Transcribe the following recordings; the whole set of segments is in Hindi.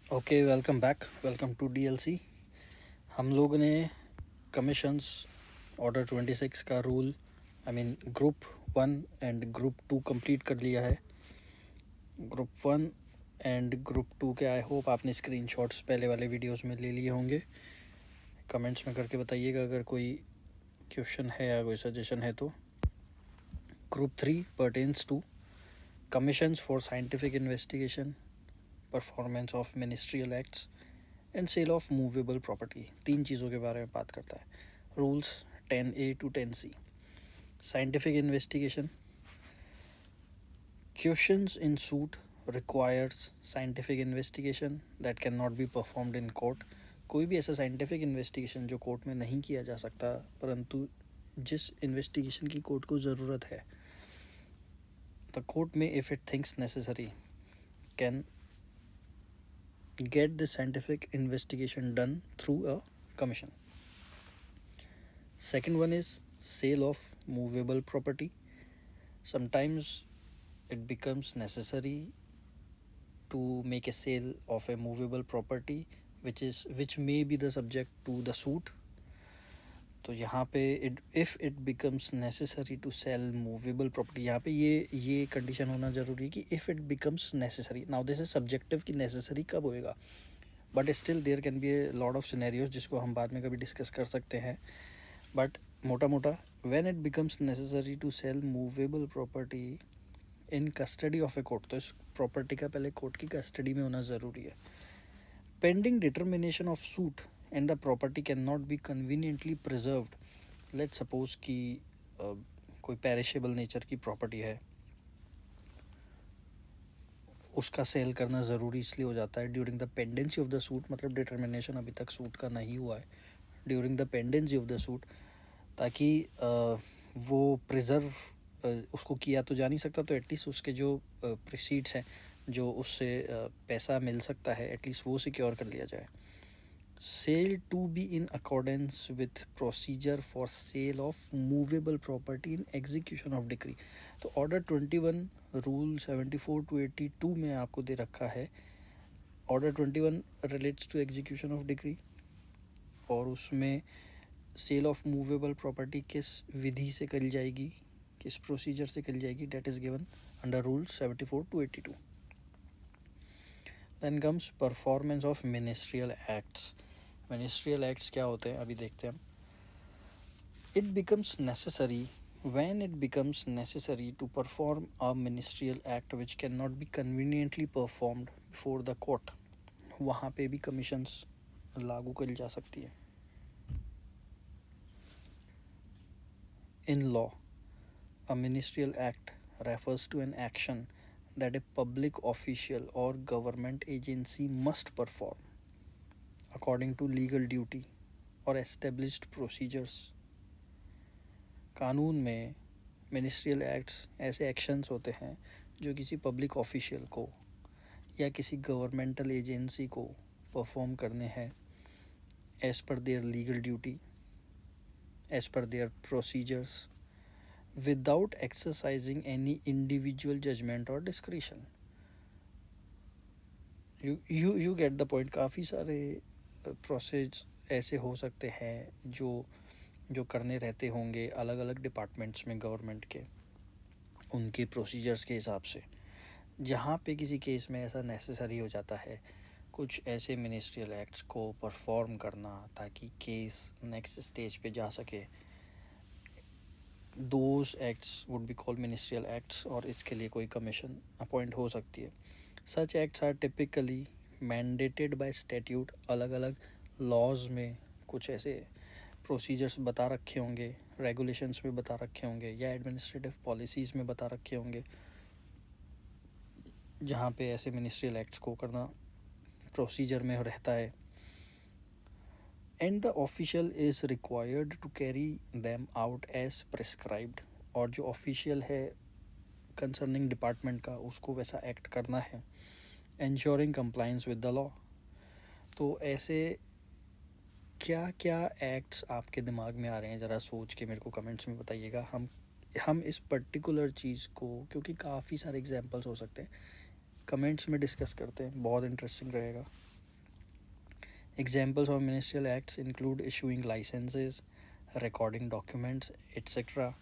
Okay, welcome back. Welcome to DLC. हम लोग ने कमीशंस ऑर्डर 26 का rule group 1 and group 2 complete कर लिया है। ग्रुप 1 एंड ग्रुप 2 के आई होप आपने स्क्रीनशॉट्स पहले वाले वीडियोस में ले लिए होंगे। कमेंट्स में करके बताइएगा अगर कोई क्वेश्चन है या कोई सजेशन है तो। Group 3 pertains to commissions for scientific investigation, performance of ministerial acts and sale of movable property. तीन चीज़ों के बारे में बात करता है। Rules 10A to 10C। Scientific investigation, questions in suit requires scientific investigation that can not be performed in court. कोई भी ऐसा साइंटिफिक इन्वेस्टिगेशन जो कोर्ट में नहीं किया जा सकता, परंतु जिस इन्वेस्टिगेशन की कोर्ट को ज़रूरत है, द कोर्ट में if it thinks necessary can get the scientific investigation done through a commission. Second one is sale of movable property. Sometimes it becomes necessary to make a sale of a movable property which may be the subject to the suit. तो यहाँ पे if it becomes necessary to sell movable property, यहाँ पे ये कंडीशन होना ज़रूरी है कि if it becomes necessary. Now this is subjective कि नेसेसरी कब होएगा, but still there can be a lot of scenarios जिसको हम बाद में कभी डिस्कस कर सकते हैं। बट मोटा मोटा when it becomes necessary to sell movable property in custody of a court, तो इस प्रॉपर्टी का पहले कोर्ट की कस्टडी में होना ज़रूरी है। Pending determination of suit and the property can not B conveniently preserved. Let suppose कि कोई पेरिशेबल नेचर की प्रॉपर्टी है, उसका सेल करना ज़रूरी इसलिए हो जाता है during the pendency of the suit, मतलब डिटर्मिनेशन अभी तक सूट का नहीं हुआ है, during the pendency of the suit, ताकि वो प्रिजर्व उसको किया तो जा नहीं सकता, तो एटलीस्ट उसके जो प्रोसीड्स हैं, जो उससे पैसा मिल सकता है, एटलीस्ट वो सिक्योर कर लिया जाए। Sale to be in accordance with procedure for sale of movable property in execution of decree. तो ऑर्डर 21 रूल 74 to 82 में आपको दे रखा है। Order 21 relates to execution of decree, और उसमें सेल ऑफ मूवेबल प्रॉपर्टी किस विधि से करी जाएगी, किस प्रोसीजर से करी जाएगी, that is given under rule 74 to 82। Then comes performance of ministerial acts. Ministerial acts क्या होते हैं अभी देखते हैं हम। It becomes necessary when it becomes necessary to perform a ministerial act which cannot be conveniently performed before the court, वहाँ पे भी कमीशंस लागू करी जा सकती है। In law, a ministerial act refers to an action that a public official or government agency must perform according to legal duty or established procedures। कानून में मिनिस्ट्रियल एक्ट्स ऐसे एक्शंस होते हैं जो किसी पब्लिक ऑफिशियल को या किसी गवर्नमेंटल एजेंसी को परफॉर्म करने हैं as per their legal duty, as per their procedures, without exercising any individual judgement और discretion. You get the point. काफ़ी सारे प्रोसेस ऐसे हो सकते हैं जो करने रहते होंगे अलग अलग डिपार्टमेंट्स में गवर्नमेंट के, उनके प्रोसीजर्स के हिसाब से, जहाँ पे किसी केस में ऐसा नेसेसरी हो जाता है कुछ ऐसे मिनिस्ट्रियल एक्ट्स को परफॉर्म करना ताकि केस नेक्स्ट स्टेज पे जा सके। Those acts would be called ministerial acts, और इसके लिए कोई कमीशन अपॉइंट हो सकती है। Such acts are typically mandated by statute. अलग अलग लॉज में कुछ ऐसे प्रोसीजर्स बता रखे होंगे, रेगुलेशंस में बता रखे होंगे, या एडमिनिस्ट्रेटिव पॉलिसीज़ में बता रखे होंगे, जहाँ पे ऐसे मिनिस्ट्रियल एक्ट्स को करना प्रोसीजर में रहता है। And the official is required to carry them out as prescribed. और जो ऑफिशियल है कंसर्निंग डिपार्टमेंट का, उसको वैसा एक्ट करना है, ensuring compliance with the law. तो ऐसे क्या क्या एक्ट्स आपके दिमाग में आ रहे हैं, ज़रा सोच के मेरे को कमेंट्स में बताइएगा। हम इस पर्टिकुलर चीज़ को, क्योंकि काफ़ी सारे एग्जांपल्स हो सकते हैं, कमेंट्स में डिस्कस करते हैं, बहुत इंटरेस्टिंग रहेगा। Examples of ministerial acts include issuing licenses, recording documents, etc.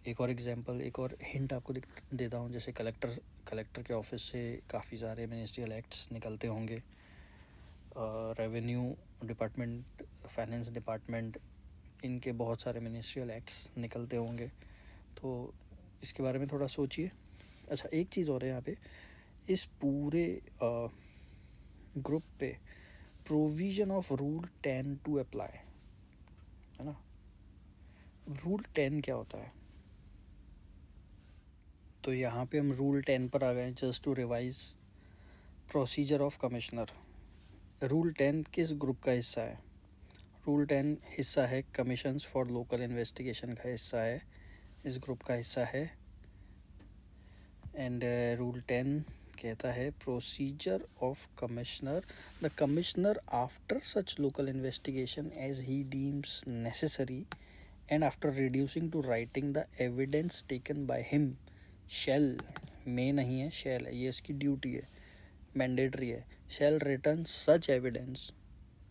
एक और एग्जांपल, एक और हिंट आपको देता हूँ, जैसे कलेक्टर के ऑफिस से काफ़ी सारे मिनिस्ट्रियल एक्ट्स निकलते होंगे, रेवेन्यू डिपार्टमेंट, फाइनेंस डिपार्टमेंट, इनके बहुत सारे मिनिस्ट्रियल एक्ट्स निकलते होंगे, तो इसके बारे में थोड़ा सोचिए। अच्छा, एक चीज़ और है यहाँ पे, इस पूरे ग्रुप पे provision of rule 10 to apply, है ना। रूल 10 क्या होता है? तो यहाँ पे हम रूल 10 पर आ गए, just to revise procedure of commissioner. Rule 10 किस ग्रुप का हिस्सा है? रूल 10 हिस्सा है कमीशंस फॉर लोकल इन्वेस्टिगेशन का हिस्सा है, इस ग्रुप का हिस्सा है। एंड रूल 10 कहता है procedure of commissioner, the commissioner after such local investigation as he deems necessary and after reducing to writing the evidence taken by him shall, में नहीं है, शैल है, ये इसकी ड्यूटी है, मैंडेटरी है, shall return such evidence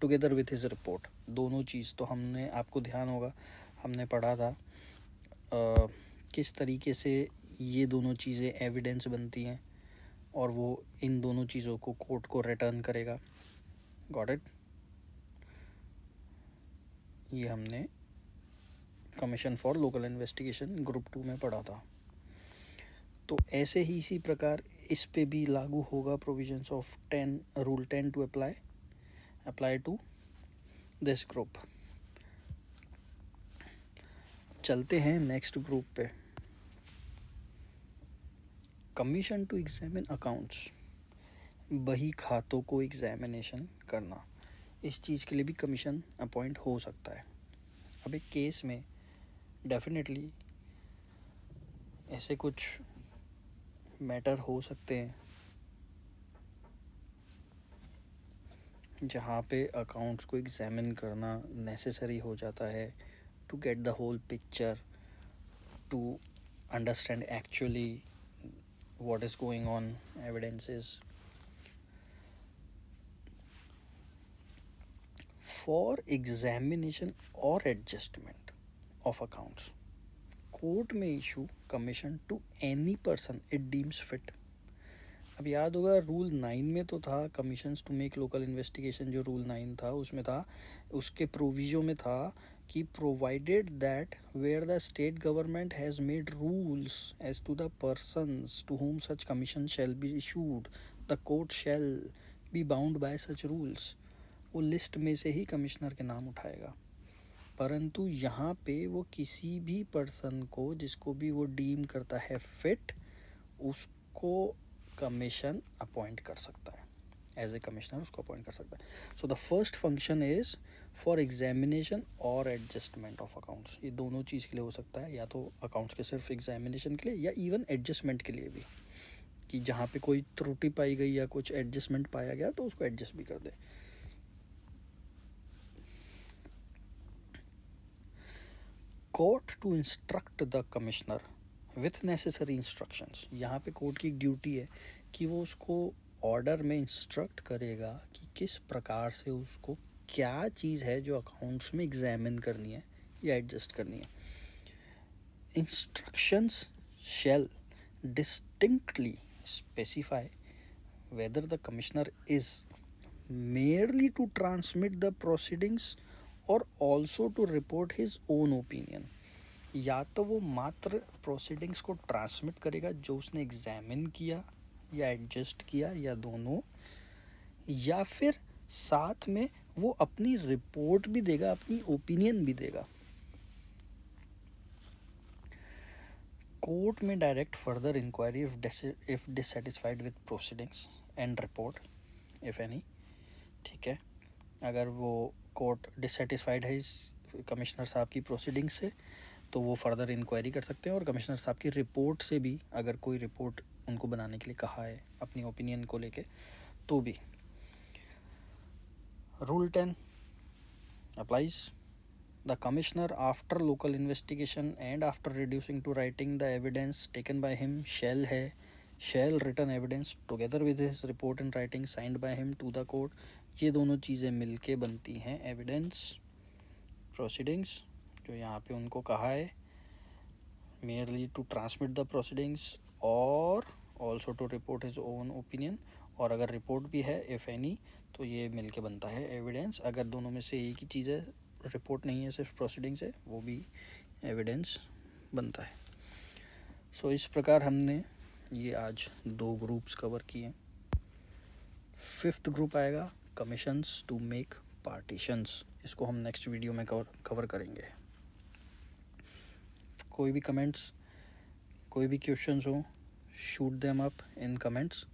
together with his report. दोनों चीज़ तो हमने, आपको ध्यान होगा हमने पढ़ा था किस तरीके से ये दोनों चीज़ें एविडेंस बनती हैं, और वो इन दोनों चीज़ों को कोर्ट को रिटर्न करेगा। Got it? ये हमने commission for local investigation group 2 में पढ़ा था। तो ऐसे ही इसी प्रकार इस पे भी लागू होगा provisions of rule 10 to apply to this group. चलते हैं नेक्स्ट ग्रुप पे, कमीशन टू एग्जामिन अकाउंट्स, बही खातों को एग्जामिनेशन करना। इस चीज़ के लिए भी कमीशन अपॉइंट हो सकता है। अब एक केस में डेफिनेटली ऐसे कुछ मैटर हो सकते हैं जहाँ पे अकाउंट्स को एग्जामिन करना नेसेसरी हो जाता है to get the whole picture, to understand actually what is going on, evidences. For examination or adjustment of accounts, court may issue commission to any person it deems fit. अब याद होगा रूल 9 में तो था commissions to make local investigation, जो रूल 9 था उसमें था, उसके प्रोविजो में था कि provided that where the state government has made rules as to the persons to whom such commission shall be issued, the court shall be bound by such rules. वो लिस्ट में से ही कमिश्नर के नाम उठाएगा, परंतु यहाँ पे वो किसी भी पर्सन को जिसको भी वो डीम करता है फिट, उसको कमीशन अपॉइंट कर सकता है, एज ए कमिश्नर उसको अपॉइंट कर सकता है। So the first function is for examination और एडजस्टमेंट ऑफ अकाउंट्स। ये दोनों चीज़ के लिए हो सकता है, या तो अकाउंट्स के सिर्फ एग्जामिनेशन के लिए या इवन एडजस्टमेंट के लिए भी, कि जहाँ पे कोई त्रुटि पाई गई या कुछ एडजस्टमेंट पाया गया तो उसको एडजस्ट भी कर दे। Court to instruct the commissioner with necessary instructions, यहाँ पे कोर्ट की ड्यूटी है कि वो उसको ऑर्डर में इंस्ट्रक्ट करेगा कि किस प्रकार से उसको क्या चीज़ है जो अकाउंट्स में एग्जामिन करनी है या एडजस्ट करनी है। Instructions shall distinctly specify whether the commissioner is merely to transmit the proceedings और also to report his own opinion. या तो वो मात्र प्रोसीडिंग्स को ट्रांसमिट करेगा जो उसने एग्जामिन किया या एडजस्ट किया या दोनों, या फिर साथ में वो अपनी रिपोर्ट भी देगा, अपनी ओपिनियन भी देगा। कोर्ट में direct further inquiry if dissatisfied with proceedings and report if any. ठीक है, अगर वो कोर्ट डिससेटिस्फाइड है इस कमिश्नर साहब की प्रोसीडिंग से तो वो फर्दर इंक्वायरी कर सकते हैं, और कमिश्नर साहब की रिपोर्ट से भी, अगर कोई रिपोर्ट उनको बनाने के लिए कहा है अपनी ओपिनियन को लेके तो भी। Rule 10 applies the commissioner after local investigation and after reducing to writing the evidence taken by him shall है, shall written evidence together with his report in writing signed by him to the court, ये दोनों चीज़ें मिलके बनती हैं एविडेंस प्रोसीडिंग्स, जो यहाँ पे उनको कहा है merely to transmit the proceedings और also to report his own opinion, और अगर रिपोर्ट भी है if any तो ये मिलके बनता है एविडेंस। अगर दोनों में से एक ही चीज़ है, रिपोर्ट नहीं है सिर्फ प्रोसीडिंग्स है, वो भी एविडेंस बनता है। सो इस प्रकार हमने ये आज 2 ग्रुप्स कवर किए। 5th ग्रुप आएगा कमीशंस टू मेक पार्टीशंस, इसको हम नेक्स्ट वीडियो में कवर करेंगे। कोई भी कमेंट्स, कोई भी क्वेश्चंस हो, shoot them up in comments.